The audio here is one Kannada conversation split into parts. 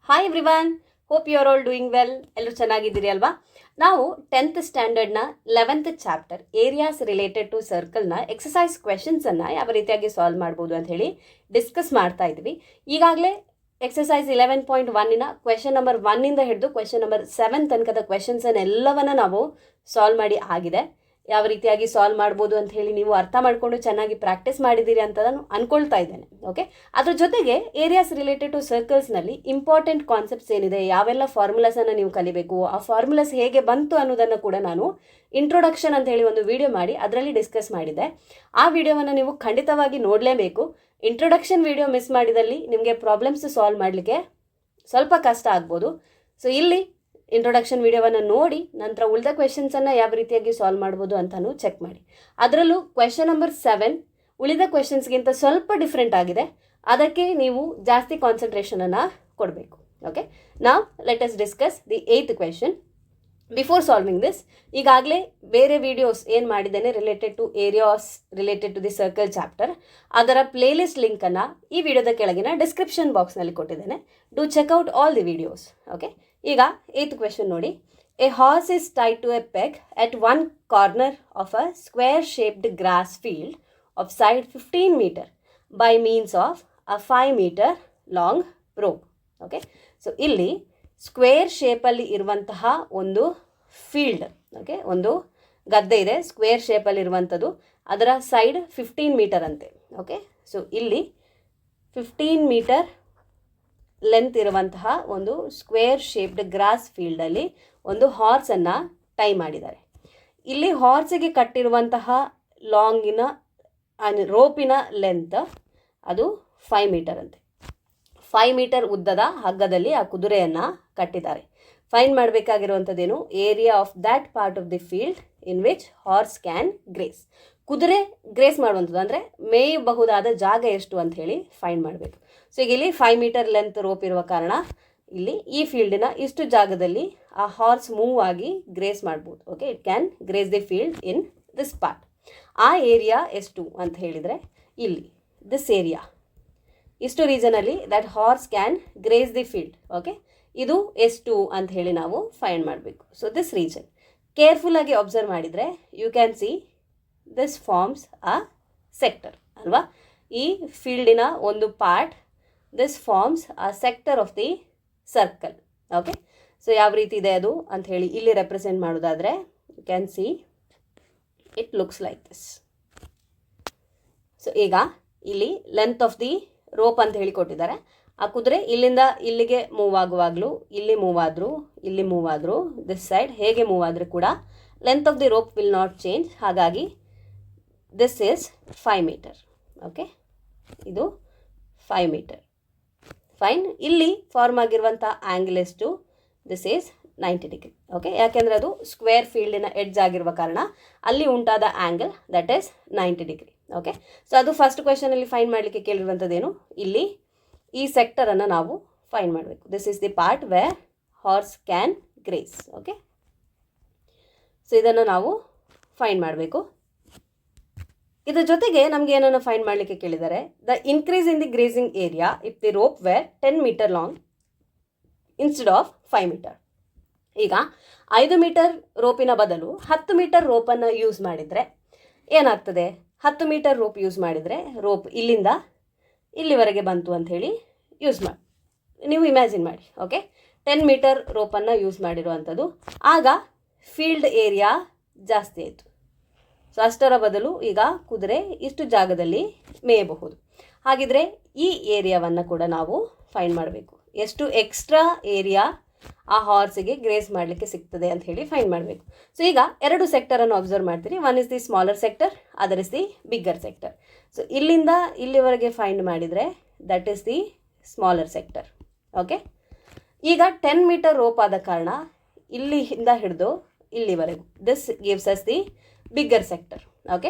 Hi everyone, hope you are all doing well. ಎಲ್ಲರೂ ಚೆನ್ನಾಗಿದ್ದೀರಿ ಅಲ್ವಾ? ನಾವು 10th ಸ್ಟ್ಯಾಂಡರ್ಡ್ನ 11th chapter areas related to ಸರ್ಕಲ್ನ ಎಕ್ಸಸೈಸ್ ಕ್ವೆಶನ್ಸನ್ನು ಯಾವ ರೀತಿಯಾಗಿ ಸಾಲ್ವ್ ಮಾಡ್ಬೋದು ಅಂತ ಹೇಳಿ ಡಿಸ್ಕಸ್ ಮಾಡ್ತಾ ಇದ್ವಿ. ಈಗಾಗಲೇ ಎಕ್ಸಸೈಸ್ 11.1ನ ಕ್ವೆಶನ್ ನಂಬರ್ 1ಇಂದ ಹಿಡಿದು ಕ್ವೆಶನ್ ನಂಬರ್ 7 ತನಕದ ಕ್ವೆಶನ್ಸನ್ನೆಲ್ಲವನ್ನು ನಾವು ಸಾಲ್ವ್ ಮಾಡಿ ಆಗಿದೆ. ಯಾವ ರೀತಿಯಾಗಿ ಸಾಲ್ವ್ ಮಾಡ್ಬೋದು ಅಂತ ಹೇಳಿ ನೀವು ಅರ್ಥ ಮಾಡಿಕೊಂಡು ಚೆನ್ನಾಗಿ ಪ್ರಾಕ್ಟೀಸ್ ಮಾಡಿದ್ದೀರಿ ಅಂತ ನಾನು ಅಂದ್ಕೊಳ್ತಾ ಇದ್ದೇನೆ. ಓಕೆ, ಅದ್ರ ಜೊತೆಗೆ ಏರಿಯಾಸ್ ರಿಲೇಟೆಡ್ ಟು ಸರ್ಕಲ್ಸ್ನಲ್ಲಿ ಇಂಪಾರ್ಟೆಂಟ್ ಕಾನ್ಸೆಪ್ಟ್ಸ್ ಏನಿದೆ, ಯಾವೆಲ್ಲ ಫಾರ್ಮುಲಾಸನ್ನು ನೀವು ಕಲಿಬೇಕು, ಆ ಫಾರ್ಮುಲಾಸ್ ಹೇಗೆ ಬಂತು ಅನ್ನೋದನ್ನು ಕೂಡ ನಾನು ಇಂಟ್ರೊಡಕ್ಷನ್ ಅಂತ ಹೇಳಿ ಒಂದು ವಿಡಿಯೋ ಮಾಡಿ ಅದರಲ್ಲಿ ಡಿಸ್ಕಸ್ ಮಾಡಿದ್ದೆ. ಆ ವಿಡಿಯೋವನ್ನು ನೀವು ಖಂಡಿತವಾಗಿ ನೋಡಲೇಬೇಕು. ಇಂಟ್ರೊಡಕ್ಷನ್ ವಿಡಿಯೋ ಮಿಸ್ ಮಾಡಿದಲ್ಲಿ ನಿಮಗೆ ಪ್ರಾಬ್ಲಮ್ಸ್ ಸಾಲ್ವ್ ಮಾಡಲಿಕ್ಕೆ ಸ್ವಲ್ಪ ಕಷ್ಟ ಆಗ್ಬೋದು. ಸೊ ಇಲ್ಲಿ ಇಂಟ್ರೊಡಕ್ಷನ್ ವಿಡಿಯೋವನ್ನು ನೋಡಿ ನಂತರ ಉಳಿದ ಕ್ವೆಶನ್ಸನ್ನು ಯಾವ ರೀತಿಯಾಗಿ ಸಾಲ್ವ್ ಮಾಡ್ಬೋದು ಅಂತಲೂ ಚೆಕ್ ಮಾಡಿ. ಅದರಲ್ಲೂ ಕ್ವೆಶನ್ ನಂಬರ್ 7 ಉಳಿದ ಕ್ವೆಶನ್ಸ್ಗಿಂತ ಸ್ವಲ್ಪ ಡಿಫ್ರೆಂಟ್ ಆಗಿದೆ. ಅದಕ್ಕೆ ನೀವು ಜಾಸ್ತಿ ಕಾನ್ಸಂಟ್ರೇಷನನ್ನು ಕೊಡಬೇಕು. ಓಕೆ, ನಾವ್ let us discuss the 8th question. Before solving this, ಈಗಾಗಲೇ ಬೇರೆ ವಿಡಿಯೋಸ್ ಏನು ಮಾಡಿದ್ದೇನೆ related to areas related to the circle chapter, ಅದರ ಪ್ಲೇಲಿಸ್ಟ್ ಲಿಂಕನ್ನು ಈ ವಿಡಿಯೋದ ಕೆಳಗಿನ ಡಿಸ್ಕ್ರಿಪ್ಷನ್ ಬಾಕ್ಸ್ನಲ್ಲಿ ಕೊಟ್ಟಿದ್ದೇನೆ. Do check out all the videos. Okay, ಈಗ 8th ಕ್ವೆಶನ್ ನೋಡಿ. A horse is tied to a peg at one corner of a square shaped grass field of side 15 metre by means of a 5 metre long rope. Okay, so ಇಲ್ಲಿ ಸ್ಕ್ವೇರ್ ಶೇಪಲ್ಲಿ ಇರುವಂತಹ ಒಂದು ಫೀಲ್ಡ್, ಓಕೆ, ಒಂದು ಗದ್ದೆ ಇದೆ ಸ್ಕ್ವೇರ್ ಶೇಪಲ್ಲಿ ಇರುವಂಥದ್ದು. ಅದರ ಸೈಡ್ 15 ಮೀಟರ್ ಅಂತೆ. ಓಕೆ, ಸೊ ಇಲ್ಲಿ 15 ಮೀಟರ್ ಲೆಂತ್ ಇರುವಂತಹ ಒಂದು ಸ್ಕ್ವೇರ್ ಶೇಪ್ಡ್ ಗ್ರಾಸ್ ಫೀಲ್ಡಲ್ಲಿ ಒಂದು ಹಾರ್ಸನ್ನು ಟೈ ಮಾಡಿದ್ದಾರೆ. ಇಲ್ಲಿ ಹಾರ್ಸಿಗೆ ಕಟ್ಟಿರುವಂತಹ ಲಾಂಗಿನ ರೋಪಿನ ಲೆಂತ್ ಅದು 5 ಮೀಟರ್ ಅಂತೆ. 5 ಮೀಟರ್ ಉದ್ದದ ಹಗ್ಗದಲ್ಲಿ ಆ ಕುದುರೆಯನ್ನು ಕಟ್ಟಿದ್ದಾರೆ. ಫೈಂಡ್ ಮಾಡಬೇಕಾಗಿರುವಂಥದ್ದೇನು? Area of that part of the field in which horse can graze. ಕುದುರೆ ಗ್ರೇಸ್ ಮಾಡುವಂಥದ್ದು ಅಂದರೆ ಮೇಯಬಹುದಾದ ಜಾಗ ಎಷ್ಟು ಅಂತ ಹೇಳಿ ಫೈಂಡ್ ಮಾಡಬೇಕು. ಸೊ ಈಗ ಇಲ್ಲಿ 5 ಮೀಟರ್ ಲೆಂತ್ ರೋಪ್ ಇರುವ ಕಾರಣ ಇಲ್ಲಿ ಈ ಫೀಲ್ಡಿನ ಇಷ್ಟು ಜಾಗದಲ್ಲಿ ಆ ಹಾರ್ಸ್ ಮೂವ್ ಆಗಿ ಗ್ರೇಸ್ ಮಾಡ್ಬೋದು. Okay, it can graze the field in this part. ಆ ಏರಿಯಾ ಎಷ್ಟು ಅಂತ ಹೇಳಿದರೆ ಇಲ್ಲಿ ದಿಸ್ ಏರಿಯಾ, ಇಷ್ಟು ರೀಸನಲ್ಲಿ that horse can graze the field. Okay, ಇದು ಎಷ್ಟು ಅಂತ ಹೇಳಿ ನಾವು ಫೈಂಡ್ ಮಾಡಬೇಕು. ಸೊ ದಿಸ್ ರೀಜನ್ ಕೇರ್ಫುಲ್ಲಾಗಿ ಅಬ್ಸರ್ವ್ ಮಾಡಿದರೆ you can see this forms a sector ಅಲ್ವಾ? ಈ ಫೀಲ್ಡಿನ ಒಂದು part, this forms a sector of the circle. Okay, so ಯಾವ ರೀತಿ ಇದೆ ಅದು ಅಂತ ಹೇಳಿ ಇಲ್ಲಿ ರೆಪ್ರೆಸೆಂಟ್ ಮಾಡೋದಾದರೆ you can see it looks like this. So ಈಗ ಇಲ್ಲಿ ಲೆಂತ್ ಆಫ್ ದಿ ರೋಪ್ ಅಂತ ಹೇಳಿ ಕೊಟ್ಟಿದ್ದಾರೆ. ಆ ಕುದುರೆ ಇಲ್ಲಿಂದ ಇಲ್ಲಿಗೆ ಮೂವ್ ಆಗುವಾಗಲೂ, ಇಲ್ಲಿ ಮೂವ್ ಆದರೂ, ಇಲ್ಲಿ ಮೂವ್ ಆದರೂ, ದಿಸ್ ಸೈಡ್ ಹೇಗೆ ಮೂವ್ ಆದರೂ ಕೂಡ length of the rope will not change. ಹಾಗಾಗಿ ದಿಸ್ ಈಸ್ 5 ಮೀಟರ್. ಓಕೆ, ಇದು 5 ಮೀಟರ್. ಫೈನ್. ಇಲ್ಲಿ ಫಾರ್ಮ್ ಆಗಿರುವಂಥ ಆ್ಯಂಗಲ್ ಎಷ್ಟು? This is 90 degree. ಓಕೆ, ಯಾಕೆಂದರೆ ಅದು ಸ್ಕ್ವೇರ್ ಫೀಲ್ಡಿನ ಎಡ್ಜ್ ಆಗಿರುವ ಕಾರಣ ಅಲ್ಲಿ ಉಂಟಾದ angle that is 90 degree. Okay, so ಅದು ಫಸ್ಟ್ ಕ್ವೆಶನಲ್ಲಿ ಫೈಂಡ್ ಮಾಡಲಿಕ್ಕೆ ಕೇಳಿರುವಂಥದ್ದೇನು? ಇಲ್ಲಿ ಈ ಸೆಕ್ಟರನ್ನು ನಾವು ಫೈಂಡ್ ಮಾಡಬೇಕು. This is the part where horse can graze. Okay, so ಇದನ್ನು ನಾವು ಫೈಂಡ್ ಮಾಡಬೇಕು. ಇದರ ಜೊತೆಗೆ ನಮಗೆ ಏನನ್ನು ಫೈಂಡ್ ಮಾಡಲಿಕ್ಕೆ ಕೇಳಿದ್ದಾರೆ? The increase in the grazing area if the rope were 10 metre long instead of 5 metre. ಈಗ 5 ಮೀಟರ್ ರೋಪಿನ ಬದಲು 10 ಮೀಟರ್ ರೋಪನ್ನು ಯೂಸ್ ಮಾಡಿದರೆ ಏನಾಗ್ತದೆ? 10 ಮೀಟರ್ ರೋಪ್ ಯೂಸ್ ಮಾಡಿದರೆ ರೋಪ್ ಇಲ್ಲಿಂದ ಇಲ್ಲಿವರೆಗೆ ಬಂತು ಅಂಥೇಳಿ ನೀವು ಇಮ್ಯಾಜಿನ್ ಮಾಡಿ. ಓಕೆ, 10 ಮೀಟರ್ ರೋಪನ್ನು ಯೂಸ್ ಮಾಡಿರುವಂಥದ್ದು. ಆಗ ಫೀಲ್ಡ್ ಏರಿಯಾ ಜಾಸ್ತಿ ಆಯಿತು. ಸೊ ಅಷ್ಟರ ಬದಲು ಈಗ ಕುದುರೆ ಇಷ್ಟು ಜಾಗದಲ್ಲಿ ಮೇಯಬಹುದು. ಹಾಗಿದ್ರೆ ಈ ಏರಿಯಾವನ್ನು ಕೂಡ ನಾವು ಫೈಂಡ್ ಮಾಡಬೇಕು. ಎಷ್ಟು ಎಕ್ಸ್ಟ್ರಾ ಏರಿಯಾ ಆ ಹಾರ್ಸಿಗೆ ಗ್ರೇಸ್ ಮಾಡಲಿಕ್ಕೆ ಸಿಗ್ತದೆ ಅಂತ ಹೇಳಿ ಫೈಂಡ್ ಮಾಡಬೇಕು. ಸೊ ಈಗ 2 ಸೆಕ್ಟರನ್ನು ಅಬ್ಸರ್ವ್ ಮಾಡ್ತೀರಿ. One is the smaller sector, other is the bigger sector. So ಇಲ್ಲಿಂದ ಇಲ್ಲಿವರೆಗೆ ಫೈಂಡ್ ಮಾಡಿದರೆ that is the smaller sector. Okay, ಈಗ 10 ಮೀಟರ್ ರೋಪ್ ಆದ ಕಾರಣ ಇಲ್ಲಿಂದ ಹಿಡಿದು ಇಲ್ಲಿವರೆಗೂ this gives us the bigger sector. Okay,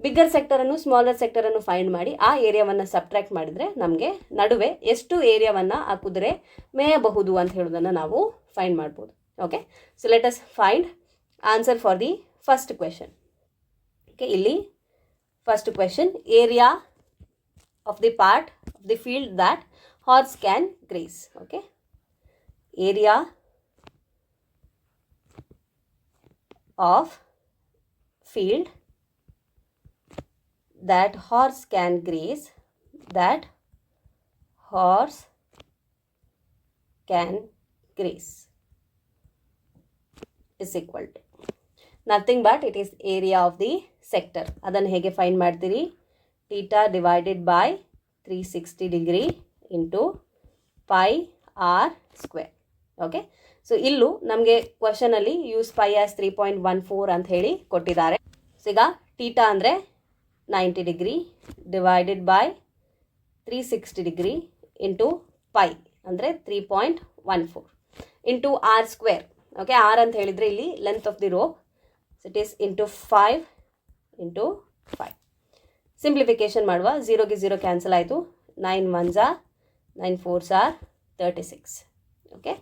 bigger ಸೆಕ್ಟರನ್ನು ಸ್ಮಾಲರ್ ಸೆಕ್ಟರನ್ನು ಫೈಂಡ್ ಮಾಡಿ ಆ ಏರಿಯಾವನ್ನು ಸಬ್ಟ್ರಾಕ್ಟ್ ಮಾಡಿದರೆ ನಮಗೆ ನಡುವೆ ಎಷ್ಟು ಏರಿಯಾವನ್ನು ಆ ಕುದುರೆ ಮೇಯಬಹುದು ಅಂತ ಹೇಳೋದನ್ನು ನಾವು ಫೈಂಡ್ ಮಾಡ್ಬೋದು. Okay, so let us find answer for the first question. Okay, ಇಲ್ಲಿ first question area of the part of the field that horse can graze. Okay, area of field that horse can graze, that horse can graze is equal to nothing but it is area of the sector. ಅದನ್ನು ಹೇಗೆ ಫೈಂಡ್ ಮಾಡ್ತೀರಿ? theta divided by 360 degree into pi r square. Okay, so ಇಲ್ಲೂ ನಮಗೆ ಕ್ವಶನಲ್ಲಿ ಯೂಸ್ ಪೈ ಆಸ್ 3.14 ಅಂತ ಹೇಳಿ ಕೊಟ್ಟಿದ್ದಾರೆ. ಸೊ ಈಗ ಟೀಟಾ ಅಂದರೆ 90 degree divided by 360 degree into pi ಅಂದರೆ 3.14 into r square. Okay, r ಅಂತ ಹೇಳಿದರೆ ಇಲ್ಲಿ length of the rope, so it is into 5 into 5. Simplification ಮಾಡುವ, 0ಗೆ 0 ಕ್ಯಾನ್ಸಲ್ ಆಯಿತು. 9 1s are 9 4s are 36. Okay,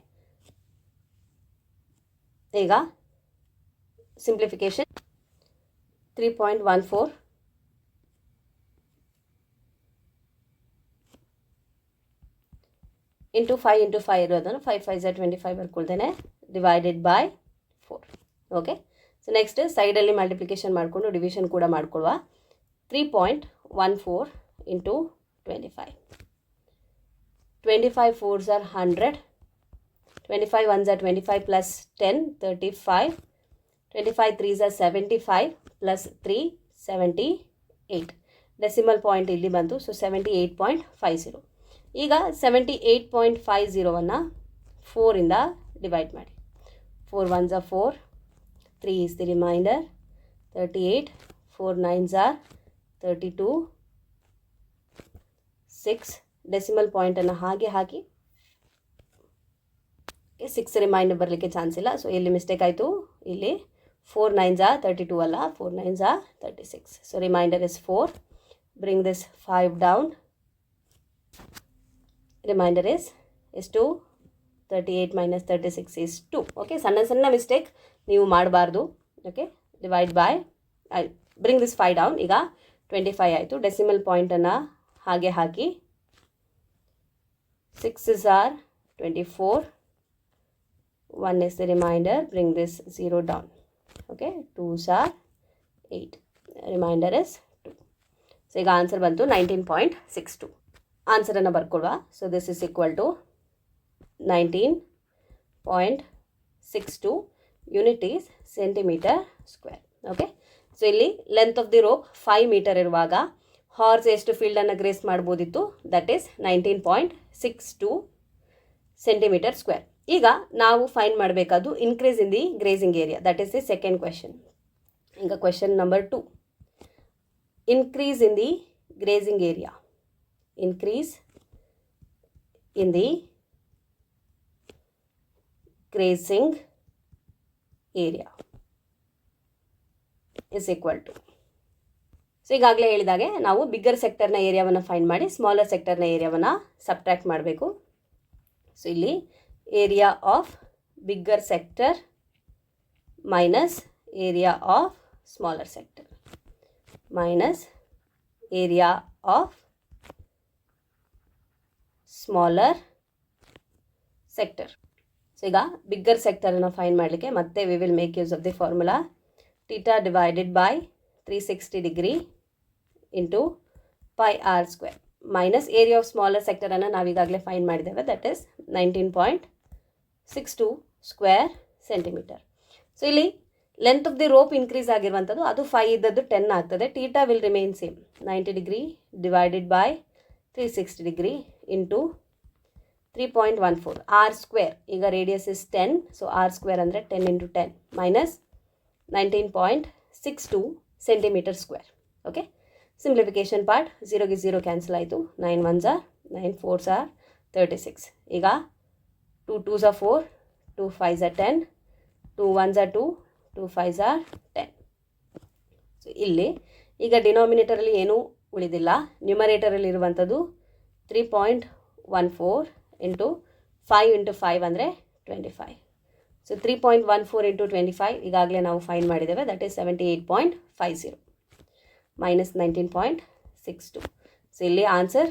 ಈಗ ಸಿಂಪ್ಲಿಫಿಕೇಶನ್ 3.14 ಇಂಟು 5 ಇಂಟು 5 ಇರೋದನ್ನು 5 5s are 25 ಬರ್ಕೊಳ್ತೇನೆ, divided by 4. Okay, so next ಸೈಡಲ್ಲಿ ಮಲ್ಟಿಪ್ಲಿಕೇಶನ್ ಮಾಡಿಕೊಂಡು ಡಿವಿಷನ್ ಕೂಡ ಮಾಡ್ಕೊಳ್ಳುವ. 3.14 into 25. 25 4s are 100. 25 1s are 25 plus 10 35. 25 3s are 75 plus 3 78. Decimal point ಇಲ್ಲಿ ಬಂತು, ಸೊ 78.50. ಈಗ 78.50ವನ್ನು 4ಇಂದ ಡಿವೈಡ್ ಮಾಡಿ. 4 1s are 4, 3 is the remainder, 38, 4 9s are 32, 6 decimal ಪಾಯಿಂಟನ್ನು ಹಾಗೆ ಹಾಕಿ 6 ರಿಮೈಂಡರ್ ಬರಲಿಕ್ಕೆ ಚಾನ್ಸ್ ಇಲ್ಲ. ಸೊ ಇಲ್ಲಿ ಮಿಸ್ಟೇಕ್ ಆಯಿತು, ಇಲ್ಲಿ 4 9s are 32 ಅಲ್ಲ, 4 9s are 36. So reminder is 4. Bring this 5 down, reminder is 2. 38 minus 36 is 2. Okay, ಸಣ್ಣ ಸಣ್ಣ ಮಿಸ್ಟೇಕ್ ನೀವು ಮಾಡಬಾರ್ದು. Okay, divide by, bring this 5 down, ಈಗ 25 ಆಯಿತು. ಡೆಸಿಮಲ್ ಪಾಯಿಂಟನ್ನು ಹಾಗೆ ಹಾಕಿ 6s are 24, 1 is the remainder, bring this 0 down. Okay, 2s are 8, remainder is 2. So ಈಗ ಆನ್ಸರ್ ಬಂತು 19.62. ಆನ್ಸರನ್ನು ಬರ್ಕೊಳ್ವಾ. So this is equal to 19.62 unit is centimetre square. Okay, so ಇಲ್ಲಿ length of the rope 5 metre ಇರುವಾಗ ಹಾರ್ಸ್ ಎಷ್ಟು ಫೀಲ್ಡನ್ನು ಗ್ರೇಸ್ ಮಾಡ್ಬೋದಿತ್ತು? That is 19.62 centimetre square. ಈಗ ನಾವು ಫೈಂಡ್ ಮಾಡಬೇಕಾದ್ದು increase in the grazing area, that is the second question. ಈಗ question number 2, increase in the grazing area. Increase in the grazing area is equal to, so ಈಗಾಗಲೇ ಹೇಳಿದಾಗೆ ನಾವು ಬಿಗ್ಗರ್ ಸೆಕ್ಟರ್ನ ಏರಿಯಾವನ್ನು ಫೈಂಡ್ ಮಾಡಿ ಸ್ಮಾಲರ್ ಸೆಕ್ಟರ್ನ ಏರಿಯಾವನ್ನು ಸಬ್ಟ್ರಾಕ್ಟ್ ಮಾಡಬೇಕು. ಸೊ ಇಲ್ಲಿ area of bigger sector minus area of smaller sector minus area of smaller sector. So ಈಗ ಬಿಗ್ಗರ್ ಸೆಕ್ಟರನ್ನು ಫೈಂಡ್ ಮಾಡಲಿಕ್ಕೆ ಮತ್ತೆ we will make use of the formula theta divided by 360 degree into pi r square minus area of smaller ಸೆಕ್ಟರನ್ನು ನಾವೀಗಾಗಲೇ ಫೈಂಡ್ ಮಾಡಿದ್ದೇವೆ, that is 19.62 square centimetre. So ಇಲ್ಲಿ length of the rope increase ಆಗಿರುವಂಥದ್ದು, ಅದು 5 ಇದ್ದದ್ದು 10 ಆಗ್ತದೆ. Theta will remain same, 90 degree divided by 360 degree into 3.14 r square. ಈಗ radius is 10, so r square ಅಂದರೆ 10 into 10 minus 19.62 centimetre square. Okay, simplification part, 0ಗೆ 0 ಕ್ಯಾನ್ಸಲ್ ಆಯಿತು. 9 1s are 9 4s are 36. ಈಗ 2 2s are 4, 2 5s are 10, 2 1s are 2, 2 5s are 10. So ಇಲ್ಲಿ ಈಗ ಡಿನಾಮಿನೇಟರಲ್ಲಿ ಏನೂ ಉಳಿದಿಲ್ಲ. ನ್ಯೂಮರೇಟರಲ್ಲಿ ಇರುವಂಥದ್ದು 3.14 ಇಂಟು 5 ಇಂಟು 5 ಅಂದರೆ 25. ಸೊ 3.14 ಇಂಟು 25 ಈಗಾಗಲೇ ನಾವು ಫೈಂಡ್ ಮಾಡಿದ್ದೇವೆ, ದಟ್ ಈಸ್ 78.50 ಮೈನಸ್ 19.62. ಸೊ ಇಲ್ಲಿ ಆನ್ಸರ್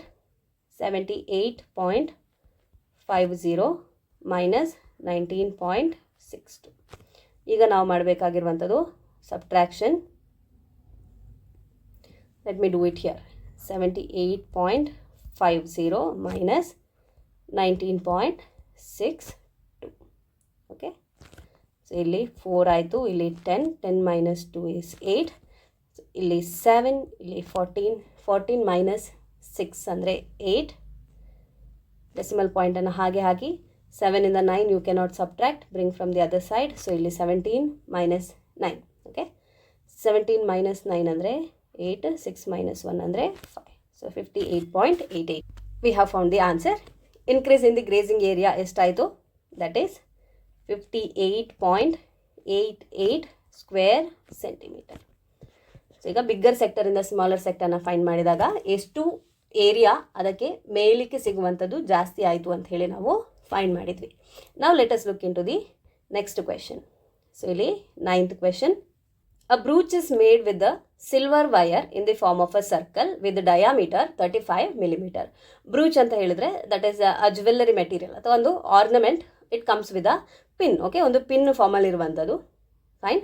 78.50 ಮೈನಸ್ 19.62. ಈಗ ನಾವು ಮಾಡಬೇಕಾಗಿರುವಂಥದ್ದು subtraction. Let me do it here. 78.50 minus 19.62. Okay, so ಇಲ್ಲಿ 4 ಆಯಿತು, ಇಲ್ಲಿ 10 ಮೈನಸ್ 2 is 8, ಇಲ್ಲಿ 7, ಇಲ್ಲಿ 14 ಮೈನಸ್ 6 ಅಂದರೆ 8. ಡೆಸಿಮಲ್ ಪಾಯಿಂಟನ್ನು ಹಾಗೆ ಹಾಕಿ 7 ಇಂದ 9 you cannot subtract, bring from the other side. So ಇಲ್ಲಿ 17 ಮೈನಸ್ 9. ಓಕೆ, 17 ಮೈನಸ್ 9 ಅಂದರೆ 8, 6 ಮೈನಸ್ 1 ಅಂದರೆ 5. So 58.88. We have found the answer. Increase in the grazing area ಎಷ್ಟಾಯಿತು? That is 58.88 square centimetre. So ಈಗ ಬಿಗ್ಗರ್ ಸೆಕ್ಟರಿಂದ ಸ್ಮಾಲರ್ ಸೆಕ್ಟರ್ನ ಫೈಂಡ್ ಮಾಡಿದಾಗ ಎಷ್ಟು ಏರಿಯಾ ಅದಕ್ಕೆ ಮೇಲಿಕ್ಕೆ ಸಿಗುವಂಥದ್ದು ಜಾಸ್ತಿ ಆಯಿತು ಅಂತ ಹೇಳಿ ನಾವು ಫೈಂಡ್ ಮಾಡಿದ್ವಿ. ನಾವು let us look into the next question. So ಇಲ್ಲಿ 9th question. A brooch is made with the silver wire in the form of a circle with diameter 35 millimeter. Brooch ಅಂತ ಹೇಳಿದ್ರೆ that is a jewellery material ಅಥವಾ ಒಂದು ornament. It comes with a pin. Okay, ಒಂದು ಪಿನ್ ಫಾರ್ಮಲ್ಲಿ ಇರುವಂಥದ್ದು. ಫೈನ್.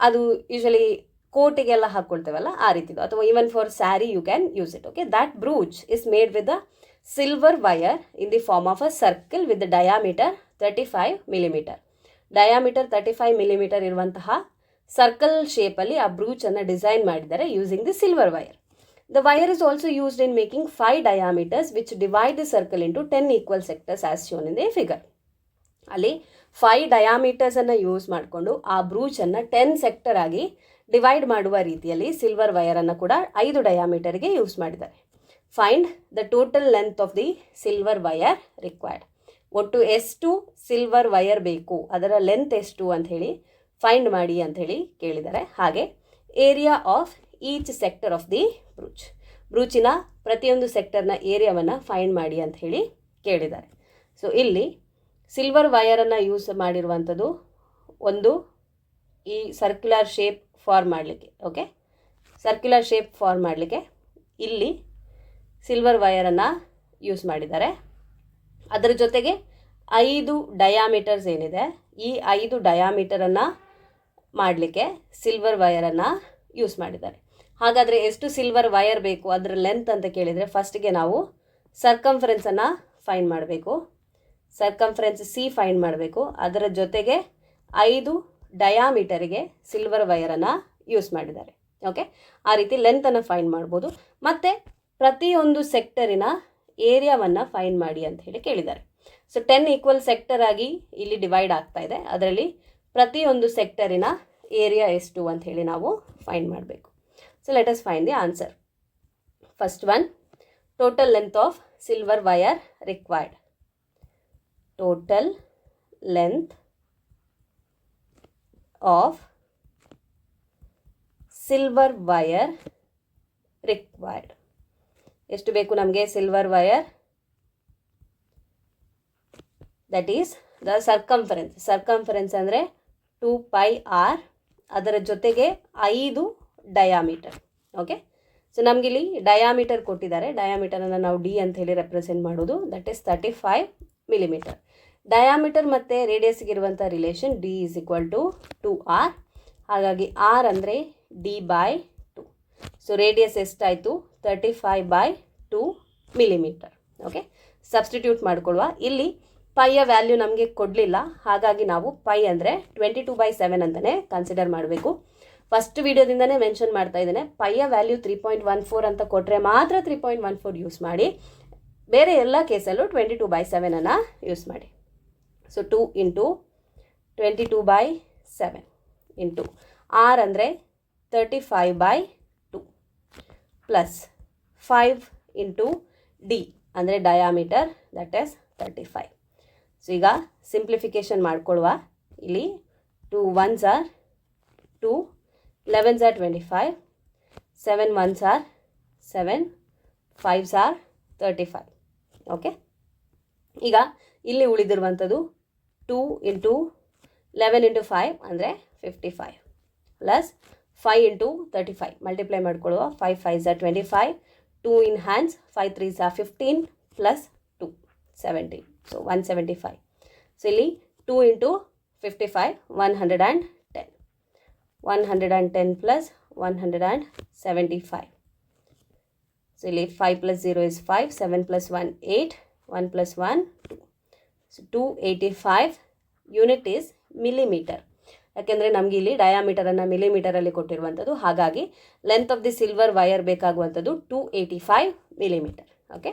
ಅದು ಯೂಶಲಿ ಕೋಟಿಗೆಲ್ಲ ಹಾಕ್ಕೊಳ್ತೇವಲ್ಲ ಆ ರೀತಿದು, ಅಥವಾ even for sari you can use it. Okay, that brooch is made with the silver wire in the form of a circle with diameter 35 millimeter. Diameter 35 millimeter ಇರುವಂತಹ ಸರ್ಕಲ್ ಶೇಪಲ್ಲಿ ಆ ಬ್ರೂಚನ್ನು ಡಿಸೈನ್ ಮಾಡಿದ್ದಾರೆ using the silver wire. The wire is also used in making 5 diameters which divide the circle into 10 equal sectors as shown in the figure. ಅಲ್ಲಿ 5 ಡಯಾಮೀಟರ್ಸನ್ನು ಯೂಸ್ ಮಾಡಿಕೊಂಡು ಆ ಬ್ರೂಚನ್ನು 10 ಸೆಕ್ಟರ್ ಆಗಿ ಡಿವೈಡ್ ಮಾಡುವ ರೀತಿಯಲ್ಲಿ ಸಿಲ್ವರ್ ವೈರನ್ನು ಕೂಡ 5 ಡಯಾಮೀಟರ್ಗೆ ಯೂಸ್ ಮಾಡಿದ್ದಾರೆ. Find the total length of the silver wire required. ಒಟ್ಟು ಎಷ್ಟು ಸಿಲ್ವರ್ ವೈರ್ ಬೇಕು, ಅದರ ಲೆಂತ್ ಎಷ್ಟು ಅಂತ ಹೇಳಿ ಫೈಂಡ್ ಮಾಡಿ ಅಂಥೇಳಿ ಕೇಳಿದ್ದಾರೆ. ಹಾಗೆ area of each sector of the brooch, ಬ್ರೂಚಿನ ಪ್ರತಿಯೊಂದು ಸೆಕ್ಟರ್ನ ಏರಿಯಾವನ್ನು ಫೈಂಡ್ ಮಾಡಿ ಅಂತ ಹೇಳಿ ಕೇಳಿದ್ದಾರೆ. ಸೊ ಇಲ್ಲಿ ಸಿಲ್ವರ್ ವೈರನ್ನು ಯೂಸ್ ಮಾಡಿರುವಂಥದ್ದು ಒಂದು ಈ ಸರ್ಕ್ಯುಲರ್ ಶೇಪ್ ಫಾರ್ಮ್ ಮಾಡಲಿಕ್ಕೆ. ಓಕೆ, ಸರ್ಕ್ಯುಲರ್ ಶೇಪ್ ಫಾರ್ಮ್ ಮಾಡಲಿಕ್ಕೆ ಇಲ್ಲಿ ಸಿಲ್ವರ್ ವೈರನ್ನು ಯೂಸ್ ಮಾಡಿದ್ದಾರೆ. ಅದರ ಜೊತೆಗೆ 5 ಡಯಾಮೀಟರ್ಸ್ ಏನಿದೆ, ಈ 5 ಡಯಾಮೀಟರನ್ನು ಮಾಡಲಿಕ್ಕೆ ಸಿಲ್ವರ್ ವೈರನ್ನು ಯೂಸ್ ಮಾಡಿದ್ದಾರೆ. ಹಾಗಾದರೆ ಎಷ್ಟು ಸಿಲ್ವರ್ ವೈರ್ ಬೇಕು, ಅದರ ಲೆಂತ್ ಅಂತ ಕೇಳಿದರೆ ಫಸ್ಟಿಗೆ ನಾವು ಸರ್ಕಂಫರೆನ್ಸನ್ನು ಫೈಂಡ್ ಮಾಡಬೇಕು. ಸರ್ಕಂಫರೆನ್ಸ್ ಸಿ ಫೈಂಡ್ ಮಾಡಬೇಕು. ಅದರ ಜೊತೆಗೆ 5 ಡಯಾಮೀಟರಿಗೆ ಸಿಲ್ವರ್ ವೈರನ್ನು ಯೂಸ್ ಮಾಡಿದ್ದಾರೆ. ಓಕೆ, ಆ ರೀತಿ ಲೆಂತನ್ನು ಫೈಂಡ್ ಮಾಡ್ಬೋದು. ಮತ್ತು ಪ್ರತಿಯೊಂದು ಸೆಕ್ಟರಿನ ಏರಿಯಾವನ್ನು ಫೈಂಡ್ ಮಾಡಿ ಅಂತ ಹೇಳಿ ಕೇಳಿದ್ದಾರೆ. ಸೊ 10 equal ಸೆಕ್ಟರ್ ಆಗಿ ಇಲ್ಲಿ ಡಿವೈಡ್ ಆಗ್ತಾ ಇದೆ. ಅದರಲ್ಲಿ ಪ್ರತಿಯೊಂದು ಸೆಕ್ಟರಿನ ಏರಿಯಾ ಎಷ್ಟು ಅಂತ ಹೇಳಿ ನಾವು ಫೈಂಡ್ ಮಾಡಬೇಕು. So let us find the answer. First one, total length of silver wire required. Total length of silver wire required. ಎಷ್ಟು ಬೇಕು ನಮಗೆ silver wire? That is the circumference. Circumference ಅಂದರೆ 2πr, ಅದರ ಜೊತೆಗೆ 5 ಡಯಾಮೀಟರ್. ಓಕೆ, ಸೊ ನಮಗಿಲ್ಲಿ ಡಯಾಮೀಟರ್ ಕೊಟ್ಟಿದ್ದಾರೆ. ಡಯಾಮೀಟರನ್ನು ನಾವು ಡಿ ಅಂತ ಹೇಳಿ ರೆಪ್ರೆಸೆಂಟ್ ಮಾಡೋದು. That is 35 millimeter. ಡಯಾಮೀಟರ್ ಮತ್ತು ರೇಡಿಯಸ್ಗಿರುವಂಥ relation d is equal to 2r. ಹಾಗಾಗಿ ಆರ್ ಅಂದರೆ D/2. ಸೊ ರೇಡಿಯಸ್ ಎಷ್ಟಾಯಿತು? 35/2 millimeter. Okay, substitute ಮಾಡ್ಕೊಳ್ಳುವ. ಇಲ್ಲಿ ಪೈಯ ವ್ಯಾಲ್ಯೂ ನಮಗೆ ಕೊಡಲಿಲ್ಲ, ಹಾಗಾಗಿ ನಾವು ಪೈ ಅಂದರೆ 22/7 ಅಂತಲೇ ಕನ್ಸಿಡರ್ ಮಾಡಬೇಕು. ಫಸ್ಟ್ ವಿಡಿಯೋದಿಂದನೇ ಮೆನ್ಷನ್ ಮಾಡ್ತಾ ಇದ್ದೇನೆ, ಪೈಯ ವ್ಯಾಲ್ಯೂ 3.14 ಅಂತ ಕೊಟ್ಟರೆ ಮಾತ್ರ 3.14 ಯೂಸ್ ಮಾಡಿ, ಬೇರೆ ಎಲ್ಲ ಕೇಸಲ್ಲೂ 22/7 ಅನ್ನು ಯೂಸ್ ಮಾಡಿ. ಸೊ 2 ಇಂಟು 22/7 ಇಂಟು ಆರ್ ಅಂದರೆ 35/2 ಪ್ಲಸ್ 5 ಇಂಟು ಡಿ ಅಂದರೆ ಡಯಾಮೀಟರ್, ದಟ್ ಈಸ್ 35. ಸೊ ಈಗ ಸಿಂಪ್ಲಿಫಿಕೇಷನ್ ಮಾಡ್ಕೊಳ್ಳುವ. ಇಲ್ಲಿ 2 1s are 2, 11s are 25, 7 1s are 7, 5s are 35. Okay, ಈಗ ಇಲ್ಲಿ ಉಳಿದಿರುವಂಥದ್ದು 2 ಇಂಟು 11 ಇಂಟು 5 ಅಂದರೆ 55 ಪ್ಲಸ್ 5 ಇಂಟು 35 ಮಲ್ಟಿಪ್ಲೈ ಮಾಡ್ಕೊಳ್ಳುವ. 5 5s are 25, 2 in hands, 5 3s are 15 plus 2 17. So 175. So ಇಲ್ಲಿ 2 ಇಂಟು 55 110. 110 ಪ್ಲಸ್ 175. ಸೊ ಇಲ್ಲಿ 5 plus 0 is 5, 7 plus 1 8, 1 plus 1 2. So 285 unit is millimetre. ಯಾಕೆಂದರೆ ನಮಗೆ ಇಲ್ಲಿ ಡಯಾಮೀಟರನ್ನು ಮಿಲಿಮೀಟರಲ್ಲಿ ಕೊಟ್ಟಿರುವಂಥದ್ದು, ಹಾಗಾಗಿ length of the silver wire ಬೇಕಾಗುವಂಥದ್ದು 285 ಮಿಲಿಮೀಟರ್. ಓಕೆ,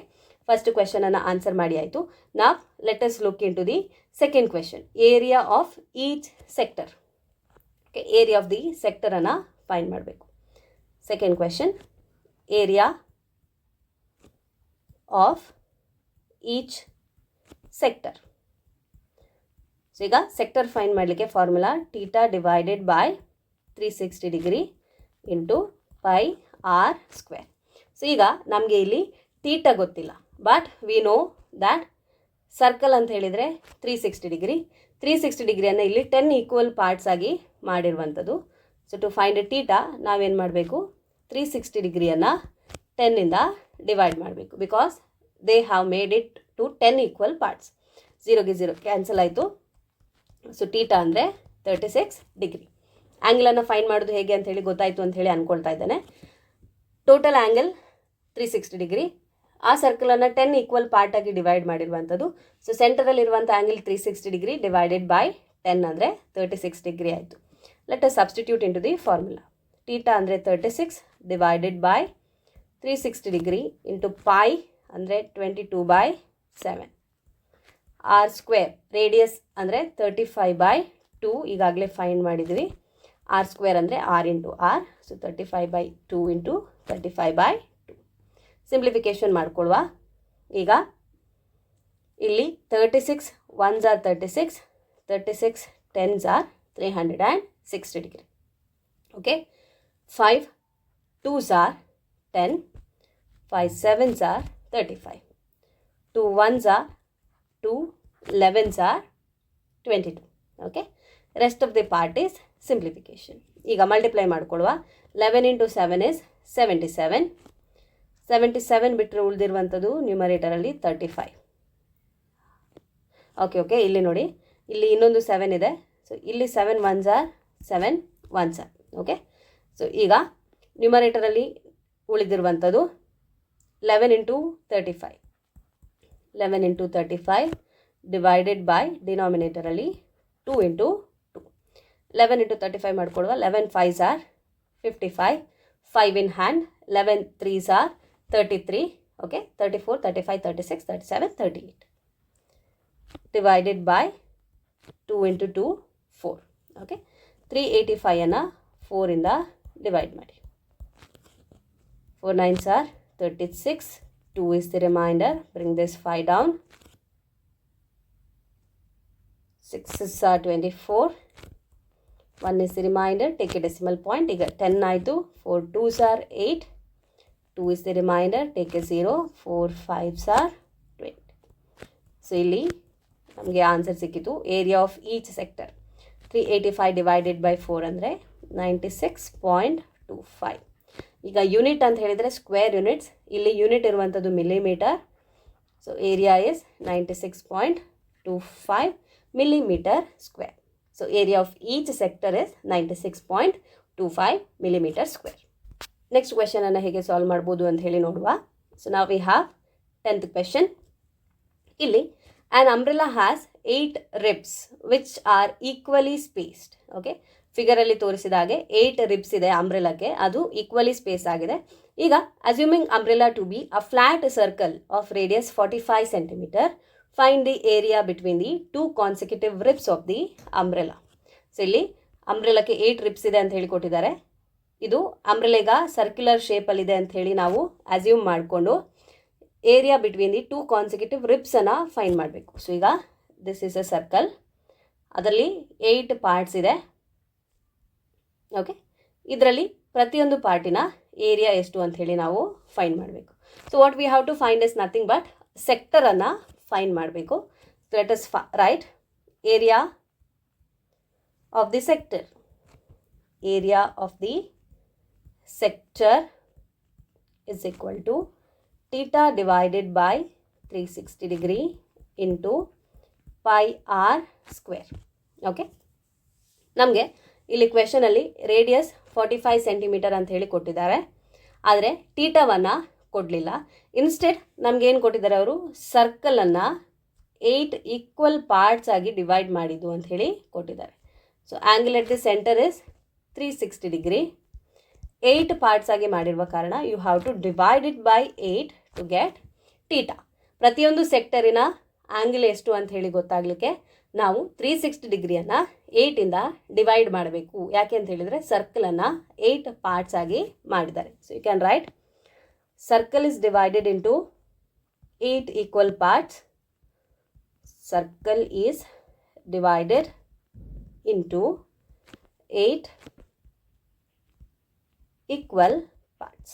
ಫಸ್ಟ್ ಕ್ವೆಶನನ್ನು ಆನ್ಸರ್ ಮಾಡಿ ಆಯಿತು. ನಾವ್ let us look into the second question. Area of each sector. Okay, area of the ಸೆಕ್ಟರನ್ನು ಫೈಂಡ್ ಮಾಡಬೇಕು. Second question, area of each sector. So ಈಗ ಸೆಕ್ಟರ್ ಫೈಂಡ್ ಮಾಡಲಿಕ್ಕೆ formula theta divided by 360 degree into pi r square. So ಈಗ ನಮಗೆ ಇಲ್ಲಿ ಥೀಟಾ ಗೊತ್ತಿಲ್ಲ, but we know that circle ಅಂತ ಹೇಳಿದರೆ 360 ಡಿಗ್ರಿ. 360 ಡಿಗ್ರಿಯನ್ನು ಇಲ್ಲಿ 10 ಈಕ್ವಲ್ ಪಾರ್ಟ್ಸ್ ಆಗಿ ಮಾಡಿರುವಂಥದ್ದು. ಸೊ ಟು ಫೈಂಡ್ ಥೀಟಾ ನಾವೇನು ಮಾಡಬೇಕು, 360 ಡಿಗ್ರಿಯನ್ನು 10ಇಂದ ಡಿವೈಡ್ ಮಾಡಬೇಕು, because they have made it to 10 equal parts. 0ಗೆ 0 ಕ್ಯಾನ್ಸಲ್ ಆಯಿತು. ಸೊ ಥೀಟಾ ಅಂದರೆ 36 ಡಿಗ್ರಿ. ಆ್ಯಂಗಲನ್ನು ಫೈಂಡ್ ಮಾಡೋದು ಹೇಗೆ ಅಂತ ಹೇಳಿ ಗೊತ್ತಾಯಿತು ಅಂತ ಹೇಳಿ ಅಂದ್ಕೊಳ್ತಾ ಇದ್ದೇನೆ. Total angle 360 degree. ಆ ಸರ್ಕಲನ್ನು 10 ಈಕ್ವಲ್ ಪಾರ್ಟಾಗಿ ಡಿವೈಡ್ ಮಾಡಿರುವಂಥದ್ದು. ಸೊ ಸೆಂಟರಲ್ಲಿರುವಂಥ ಆ್ಯಂಗಲ್ 360 ಡಿಗ್ರಿ ಡಿವೈಡೆಡ್ ಬೈ 10 ಅಂದರೆ 36 ಡಿಗ್ರಿ ಆಯಿತು. Let us substitute into the formula. Theta ಅಂದರೆ 36 divided by 360 degree into pi ಅಂದರೆ 22/7. ಆರ್ ಸ್ಕ್ವೇರ್, ರೇಡಿಯಸ್ ಅಂದರೆ 35/2 ಈಗಾಗಲೇ ಫೈಂಡ್ ಮಾಡಿದ್ವಿ. ಆರ್ ಸ್ಕ್ವೇರ್ ಅಂದರೆ r into r. So 35/2 into 35/2. Simplification ಮಾಡ್ಕೊಳ್ವಾ. ಈಗ ಇಲ್ಲಿ 36 1s are 36, 36 10s are 360 degree. Okay, 5 2s are 10, 5 7s are 35, 2 1s are 2, 11s are 22. Okay, rest of the part is simplification. ಈಗ ಮಲ್ಟಿಪ್ಲೈ ಮಾಡ್ಕೊಳ್ವಾ. 11 into 7 is 77. 77 ಬಿಟ್ಟರೆ ಉಳಿದಿರುವಂಥದ್ದು ನ್ಯೂಮರೇಟರಲ್ಲಿ 35. ಓಕೆ, ಇಲ್ಲಿ ನೋಡಿ, ಇಲ್ಲಿ ಇನ್ನೊಂದು 7 ಇದೆ. ಸೊ ಇಲ್ಲಿ 7 1s are 7 1s are. Okay, so ಈಗ ನ್ಯೂಮರೇಟರಲ್ಲಿ ಉಳಿದಿರುವಂಥದ್ದು 11 ಇಂಟು 35. 11 ಇಂಟು 35 ಡಿವೈಡೆಡ್ ಬೈ ಡಿನಾಮಿನೇಟರಲ್ಲಿ 2 ಇಂಟು 2. 11 ಇಂಟು 35 ಮಾಡ್ಕೊಳುವ. 11 5s are 55, 5 in hand, 11 3s are 33. Okay, 34 35 36 37 38 divided by 2 into 2 4. Okay, 385ಅನ್ನು 4ಇಂದ ಡಿವೈಡ್ ಮಾಡಿ. 4 9s are 36, 2 is the remainder, bring this 5 down, 6s are 24, 1 is the remainder, take a decimal point, ಈಗ 10 ಆಯಿತು. 4 2s are 8, 2 is the remainder, take a 0, 4 5s are 20. So ಇಲ್ಲಿ ನಮಗೆ ಆನ್ಸರ್ ಸಿಕ್ಕಿತು. Area of each sector 385 divided by 4 ಅಂದರೆ 96.25. ಈಗ ಯೂನಿಟ್ ಅಂತ ಹೇಳಿದರೆ ಸ್ಕ್ವೇರ್ ಯೂನಿಟ್ಸ್, ಇಲ್ಲಿ ಯೂನಿಟ್ ಇರುವಂಥದ್ದು millimetre. So area is 96.25 millimeter square. So area of each sector is 96.25 millimeter square. Next question ಅನ್ನು ಹೇಗೆ ಸಾಲ್ವ್ ಮಾಡ್ಬೋದು ಅಂತ ಹೇಳಿ ನೋಡುವ. So now we have 10th question. ಇಲ್ಲಿ an umbrella has 8 ribs which are equally spaced. Okay, figure ಅಲ್ಲಿ ತೋರಿಸಿದ ಹಾಗೆ 8 ರಿಬ್ಸ್ ಇದೆ ಅಂಬ್ರೆಲಾಕ್ಕೆ, ಅದು ಈಕ್ವಲಿ ಸ್ಪೇಸ್ ಆಗಿದೆ. ಈಗ assuming umbrella to be a flat circle of radius 45 centimetre, find the area between the 2 consecutive ribs of the umbrella. So ಇಲ್ಲಿ ಅಂಬ್ರೆಲಾಕ್ಕೆ 8 ರಿಬ್ಸ್ ಇದೆ ಅಂತ ಹೇಳಿ ಕೊಟ್ಟಿದ್ದಾರೆ. ಇದು ಅಂಬ್ರೆಲೆಗ ಸರ್ಕ್ಯುಲರ್ ಶೇಪಲ್ಲಿದೆ ಅಂತ ಹೇಳಿ ನಾವು ಅಸ್ಯೂಮ್ ಮಾಡಿಕೊಂಡು ಏರಿಯಾ ಬಿಟ್ವೀನ್ ದಿ 2 ಕಾನ್ಸಿಕ್ಯೂಟಿವ್ ರಿಬ್ಸನ್ನು ಫೈಂಡ್ ಮಾಡಬೇಕು. ಸೊ ಈಗ ದಿಸ್ ಇಸ್ ಅ ಸರ್ಕಲ್, ಅದರಲ್ಲಿ 8 ಪಾರ್ಟ್ಸ್ ಇದೆ. ಓಕೆ, ಇದರಲ್ಲಿ ಪ್ರತಿಯೊಂದು ಪಾರ್ಟಿನ ಏರಿಯಾ ಎಷ್ಟು ಅಂತ ಹೇಳಿ ನಾವು ಫೈಂಡ್ ಮಾಡಬೇಕು. So what we have to find is nothing but ಸೆಕ್ಟರನ್ನು ಫೈಂಡ್ ಮಾಡಬೇಕು. Let us write area of the sector. Area of the sector is equal to theta divided by 360 degree into pi r square. Okay, ನಮಗೆ ಇಲ್ಲಿ ಕ್ವೆಶನಲ್ಲಿ ರೇಡಿಯಸ್ 45 ಸೆಂಟಿಮೀಟರ್ ಅಂತ ಹೇಳಿ ಕೊಟ್ಟಿದ್ದಾರೆ, ಆದರೆ ಟೀಟಾವನ್ನು ಕೊಡಲಿಲ್ಲ. ಇನ್ಸ್ಟೆಡ್ ನಮಗೇನು ಕೊಟ್ಟಿದ್ದಾರೆ ಅವರು, ಸರ್ಕಲನ್ನು 8 ಈಕ್ವಲ್ ಪಾರ್ಟ್ಸ್ ಆಗಿ ಡಿವೈಡ್ ಮಾಡಿದ್ದು ಅಂತ ಹೇಳಿ ಕೊಟ್ಟಿದ್ದಾರೆ. So angle at the centre is 360 degree. 8 parts ಆಗಿ ಮಾಡಿರುವ ಕಾರಣ you have to divide it by 8 to get theta. ಪ್ರತಿಯೊಂದು ಸೆಕ್ಟರಿನ ಆ್ಯಂಗಲ್ ಎಷ್ಟು ಅಂತ ಹೇಳಿ ಗೊತ್ತಾಗಲಿಕ್ಕೆ ನಾವು 360 ಡಿಗ್ರಿಯನ್ನು 8ಇಂದ ಡಿವೈಡ್ ಮಾಡಬೇಕು. ಯಾಕೆ ಅಂತ ಹೇಳಿದರೆ ಸರ್ಕಲನ್ನು 8 ಪಾರ್ಟ್ಸ್ ಆಗಿ ಮಾಡಿದ್ದಾರೆ. So you can write circle is divided into 8 equal parts. Circle is divided into 8 equal parts.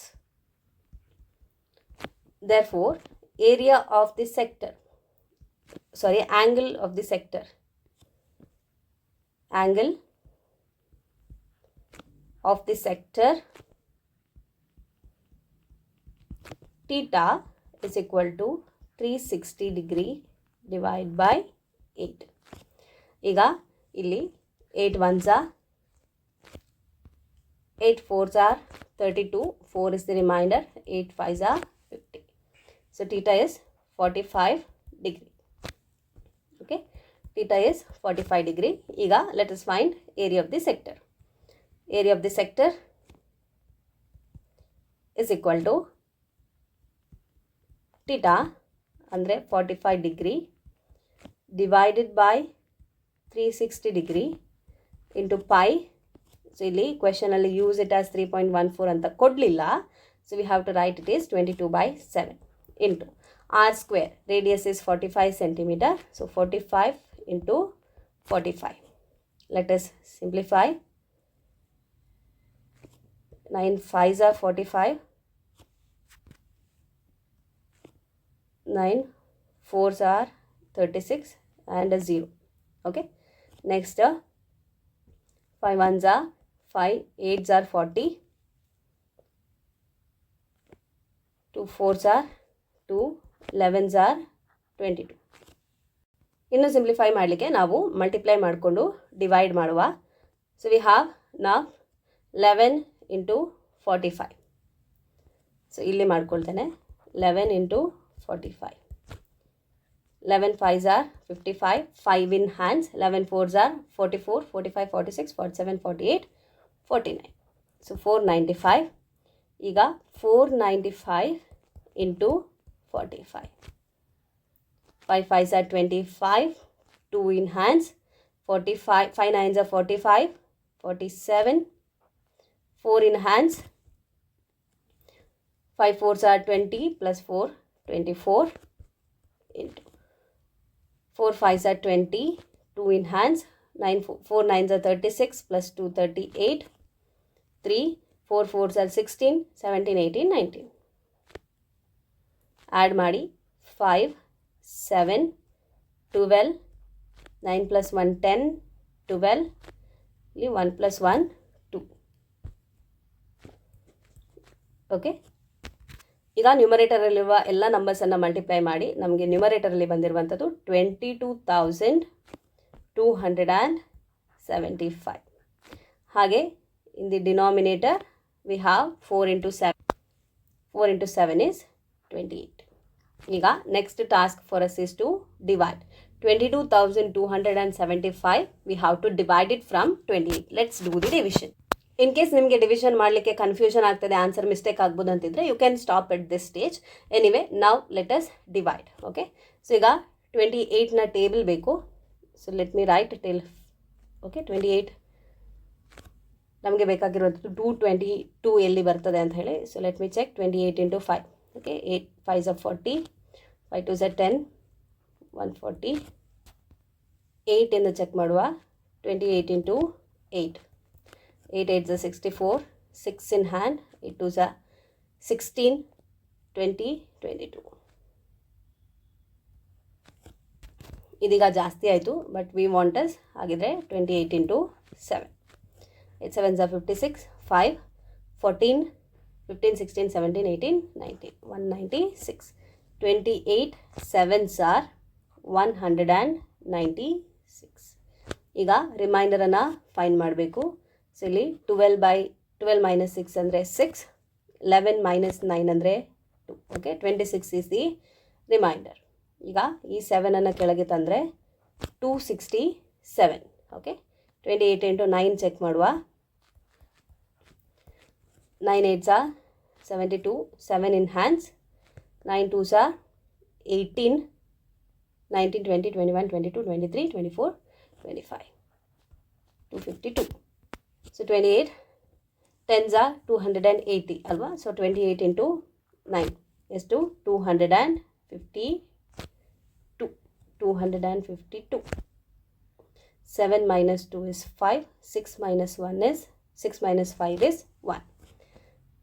Therefore, area of the sector, angle of the sector, angle of the sector theta is equal to 360 degree divide by 8. ಈಗ ಇಲ್ಲಿ 8 1s are 8 4s are 32, 4 is the remainder, 8 5s are 50. So theta is 45 degree. Okay, theta is 45 degree. ಈಗ let us find area of the sector. Area of the sector is equal to theta ಅಂದರೆ 45 degree divided by 360 degree into pi. So ಇಲ್ಲಿ ಕ್ವೆಶನಲ್ಲಿ ಯೂಸ್ ಇಟ್ ಆಸ್ 3.14 ಅಂತ ಕೊಡಲಿಲ್ಲ. So we have to write it is 22/7 into r square. Radius is 45 centimetre. So 45 into 45. Let us simplify. 9 5s are 45. 9 4s are 36 and a 0. Okay, next 5 1s are 5, 8s are 40, 2 4s are 2, 11s are 22. ಇನ್ನು ಸಿಂಪ್ಲಿಫೈ ಮಾಡಲಿಕ್ಕೆ ನಾವು ಮಲ್ಟಿಪ್ಲೈ ಮಾಡಿಕೊಂಡು ಡಿವೈಡ್ ಮಾಡುವ. ಸೊ ವಿ ಹ್ಯಾವ್ ನಾವು 11 ಇಂಟು 45. ಸೊ ಇಲ್ಲಿ ಮಾಡ್ಕೊಳ್ತೇನೆ 11 into 45. 11 5s are 55, 5 in hands, 11 4s are 44, 45 46, 47 48, 49. So 495. ಈಗ 495 into 45. 5 5s are 25, 2 in hands, 45, 5 9s are 45, 47, 4 in hands, 5 4s are 20 plus 4, 24 into 4 5s are 20, 2 in hands, 4 9s are 36 plus 2 38, 3 4 4s are 16, 17 18 19. Add ಮಾಡಿ 5 7 12, 9 plus 1 10, 12, 1 plus 1 2. ಓಕೆ, ಈಗ ನ್ಯೂಮರೇಟರಲ್ಲಿರುವ ಎಲ್ಲ ನಂಬರ್ಸನ್ನು ಮಲ್ಟಿಪ್ಲೈ ಮಾಡಿ ನಮಗೆ ನ್ಯೂಮರೇಟರಲ್ಲಿ ಬಂದಿರುವಂಥದ್ದು 22,275. ಹಾಗೆ in the denominator we have 4 into 7. 4 into 7 is 28. ಈಗ next task for us is to divide 22,275. We have to divide it from 28. Let's do the division. In case ನಿಮಗೆ ಡಿವಿಷನ್ ಮಾಡಲಿಕ್ಕೆ ಕನ್ಫ್ಯೂಷನ್ ಆಗ್ತದೆ, ಆನ್ಸರ್ ಮಿಸ್ಟೇಕ್ ಆಗ್ಬೋದು ಅಂತಿದ್ರೆ you can stop at this stage. Anyway now let us divide. Okay, so ಈಗ 28ನ ಟೇಬಲ್ ಬೇಕು. So let me write till. Okay, 28 ನಮಗೆ ಬೇಕಾಗಿರೋದು 222 ಎಲ್ಲಿ ಬರ್ತದೆ ಅಂತ ಹೇಳಿ. So let me check. 28 into 5. Okay, 8 5s are 40, 5 2s are 10, 140. 8 ಎಂದು ಚೆಕ್ ಮಾಡುವ. 28 into 8. 8 8s are 64, 6 in hand, 8 2s are 16, 20, 22. ಇದೀಗ ಜಾಸ್ತಿ ಆಯಿತು, ಬಟ್ ವಿ ವಾಂಟ್ ಅಸ್ ಹಾಗಿದ್ರೆ 28 into 7. 8 7s are 56, 5, 14, 15, 16, 17, 18, 19, 196. 28 7s are 192. 96. ಈಗ ರಿಮೈಂಡರನ್ನು ಫೈಂಡ್ ಮಾಡಬೇಕು. ಸೊ ಇಲ್ಲಿ 12 minus 6 ಅಂದರೆ 6, 11 minus 9 ಅಂದರೆ 2. Okay, 26 is the reminder. ಈಗ ಈ 7ಅನ್ನು ಕೆಳಗೆ ತಂದರೆ 267. ಓಕೆ, 28 into 9 ಚೆಕ್ ಮಾಡುವ. 9 8s are 72, 7 in hands, 9 2s are 18, 19 20 21 22 23 24 25, 252. So 28 10s are 280 alva. So 28 into 9 is to 252. 252. 7 minus 2 is 5. 6 minus 1 is 6 minus 5 is 1.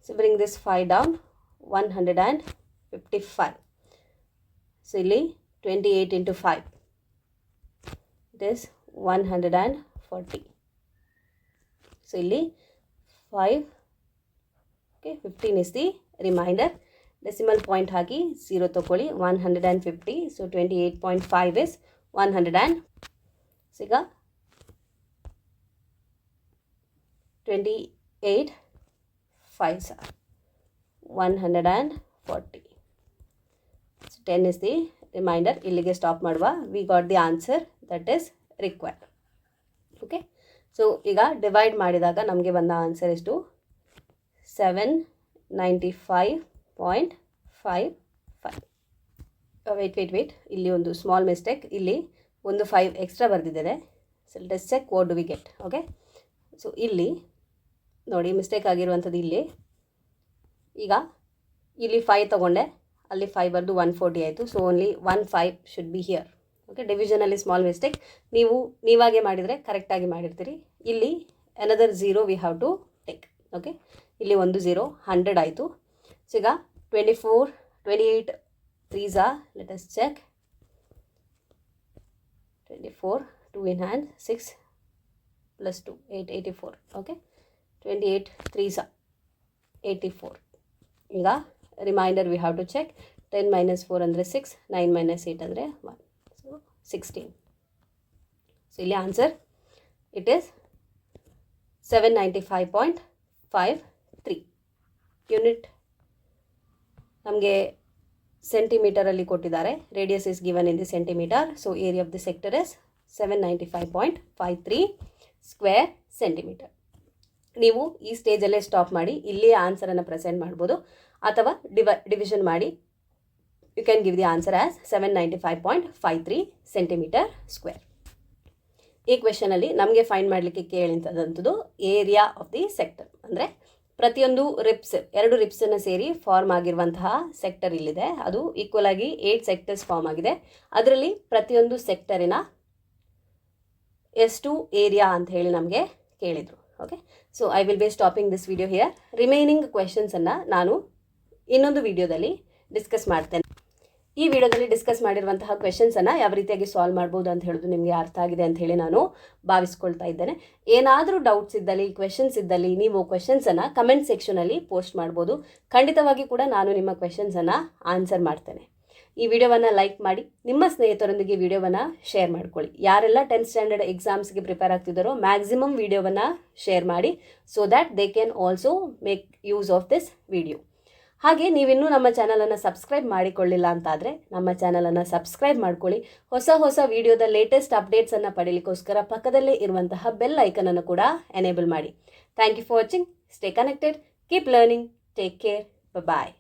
So bring this 5 down. 155. So ಇಲ್ಲಿ 28 into 5. It is 140. So ಇಲ್ಲಿ 5. Okay, 15 is the remainder. Decimal point ಹಾಕಿ 0 ತಗೊಳ್ಳಿ. 150. So 28.5 is 100. So ಈಗ 28 5s are 140. So 10 is the remainder. ಇಲ್ಲಿಗೆ ಸ್ಟಾಪ್ ಮಾಡುವ. We got the answer that is required. Okay. So ಈಗ ಡಿವೈಡ್ ಮಾಡಿದಾಗ ನಮಗೆ ಬಂದ ಆನ್ಸರ್ ಎಷ್ಟು? 795.55. ವೇಟ್ ಇಲ್ಲಿ ಒಂದು ಸ್ಮಾಲ್ ಮಿಸ್ಟೇಕ್. ಇಲ್ಲಿ ಒಂದು 5 ಎಕ್ಸ್ಟ್ರಾ ಬರೆದಿದ್ದೇನೆ. So let's check what do we get. Okay, so ಇಲ್ಲಿ ನೋಡಿ ಮಿಸ್ಟೇಕ್ ಆಗಿರುವಂಥದ್ದು ಇಲ್ಲಿ. ಈಗ ಇಲ್ಲಿ 5 ತೊಗೊಂಡೆ, ಅಲ್ಲಿ 5 ಬರೆದು 140 ಆಯಿತು. So only 15 should be here. Okay, ಡಿವಿಷನಲ್ಲಿ ಸ್ಮಾಲ್ ಮಿಸ್ಟೇಕ್. ನೀವಾಗೆ ಮಾಡಿದರೆ ಕರೆಕ್ಟಾಗಿ ಮಾಡಿರ್ತೀರಿ. ಇಲ್ಲಿ another 0 we have to take. Okay, ಇಲ್ಲಿ ಒಂದು 0 100 ಆಯಿತು. ಸೊ ಈಗ 28 3s are, let us check. 24 2 in hand, 6 plus 2 8 84. Okay, 28 3s are 84. ಈಗ reminder we have to check. 10 minus 4 ಅಂದರೆ 6, 9 minus 8 ಅಂದರೆ 1. ಸೊ 16. ಸೊ ಇಲ್ಲಿ ಆನ್ಸರ್ ಇಟ್ ಈಸ್ 795.53. ಯೂನಿಟ್ ನಮಗೆ ಸೆಂಟಿಮೀಟರಲ್ಲಿ ಕೊಟ್ಟಿದ್ದಾರೆ. Radius is given in the centimetre. So area of the sector is 795.53 square centimetre. ನೀವು ಈ ಸ್ಟೇಜಲ್ಲೇ ಸ್ಟಾಪ್ ಮಾಡಿ ಇಲ್ಲಿಯೇ ಆನ್ಸರನ್ನು ಪ್ರೆಸೆಂಟ್ ಮಾಡ್ಬೋದು, ಅಥವಾ ಡಿವಿಷನ್ ಮಾಡಿ you can give the answer as 795.53 centimetre square. ಈ ಕ್ವೆಶನಲ್ಲಿ ನಮಗೆ ಫೈಂಡ್ ಮಾಡಲಿಕ್ಕೆ ಕೇಳಿದಂಥದ್ದು ಏರಿಯಾ ಆಫ್ ದಿ ಸೆಕ್ಟರ್. ಅಂದರೆ ಪ್ರತಿಯೊಂದು ರಿಪ್ಸ್, 2 ರಿಪ್ಸನ್ನು ಸೇರಿ ಫಾರ್ಮ್ ಆಗಿರುವಂತಹ ಸೆಕ್ಟರ್ ಇಲ್ಲಿದೆ. ಅದು ಈಕ್ವಲ್ ಆಗಿ 8 ಸೆಕ್ಟರ್ಸ್ ಫಾರ್ಮ್ ಆಗಿದೆ. ಅದರಲ್ಲಿ ಪ್ರತಿಯೊಂದು ಸೆಕ್ಟರಿನ ಎಷ್ಟು ಏರಿಯಾ ಅಂತ ಹೇಳಿ ನಮಗೆ ಕೇಳಿದರು. Okay, so I will be stopping this video here. Remaining ಕ್ವೆಶನ್ಸನ್ನು ನಾನು ಇನ್ನೊಂದು ವಿಡಿಯೋದಲ್ಲಿ ಡಿಸ್ಕಸ್ ಮಾಡ್ತೇನೆ. ಈ ವಿಡಿಯೋದಲ್ಲಿ ಡಿಸ್ಕಸ್ ಮಾಡಿರುವಂತಹ ಕ್ವೆಶನ್ಸನ್ನು ಯಾವ ರೀತಿಯಾಗಿ ಸಾಲ್ವ್ ಮಾಡ್ಬೋದು ಅಂತ ಹೇಳೋದು ನಿಮಗೆ ಅರ್ಥ ಆಗಿದೆ ಅಂತ ಹೇಳಿ ನಾನು ಭಾವಿಸ್ಕೊಳ್ತಾ ಇದ್ದೇನೆ. ಏನಾದರೂ ಡೌಟ್ಸ್ ಇದ್ದಲ್ಲಿ, ಕ್ವೆಶನ್ಸ್ ಇದ್ದಲ್ಲಿ ನೀವು ಕ್ವೆಶನ್ಸನ್ನು ಕಮೆಂಟ್ ಸೆಕ್ಷನಲ್ಲಿ ಪೋಸ್ಟ್ ಮಾಡ್ಬೋದು. ಖಂಡಿತವಾಗಿ ಕೂಡ ನಾನು ನಿಮ್ಮ ಕ್ವೆಶನ್ಸನ್ನು ಆನ್ಸರ್ ಮಾಡ್ತೇನೆ. ಈ ವಿಡಿಯೋವನ್ನು ಲೈಕ್ ಮಾಡಿ, ನಿಮ್ಮ ಸ್ನೇಹಿತರೊಂದಿಗೆ ವಿಡಿಯೋವನ್ನು ಶೇರ್ ಮಾಡ್ಕೊಳ್ಳಿ. ಯಾರೆಲ್ಲ 10th ಸ್ಟ್ಯಾಂಡರ್ಡ್ ಎಕ್ಸಾಮ್ಸ್ಗೆ ಪ್ರಿಪೇರ್ ಆಗ್ತಿದ್ದಾರೋ ಮ್ಯಾಕ್ಸಿಮಮ್ ವಿಡಿಯೋವನ್ನು ಶೇರ್ ಮಾಡಿ, so that they can also make use of this video. ಹಾಗೆ ನೀವಿನ್ನೂ ನಮ್ಮ ಚಾನಲನ್ನು ಸಬ್ಸ್ಕ್ರೈಬ್ ಮಾಡಿಕೊಳ್ಳಿಲ್ಲ ಅಂತಾದರೆ ನಮ್ಮ ಚಾನಲನ್ನು ಸಬ್ಸ್ಕ್ರೈಬ್ ಮಾಡ್ಕೊಳ್ಳಿ. ಹೊಸ ವಿಡಿಯೋದ ಲೇಟೆಸ್ಟ್ ಅಪ್ಡೇಟ್ಸನ್ನು ಪಡೀಲಿಕ್ಕೋಸ್ಕರ ಪಕ್ಕದಲ್ಲೇ ಇರುವಂತಹ ಬೆಲ್ ಐಕನನ್ನು ಕೂಡ ಎನೇಬಲ್ ಮಾಡಿ. Thank you for watching. Stay connected, keep learning, take care, bye.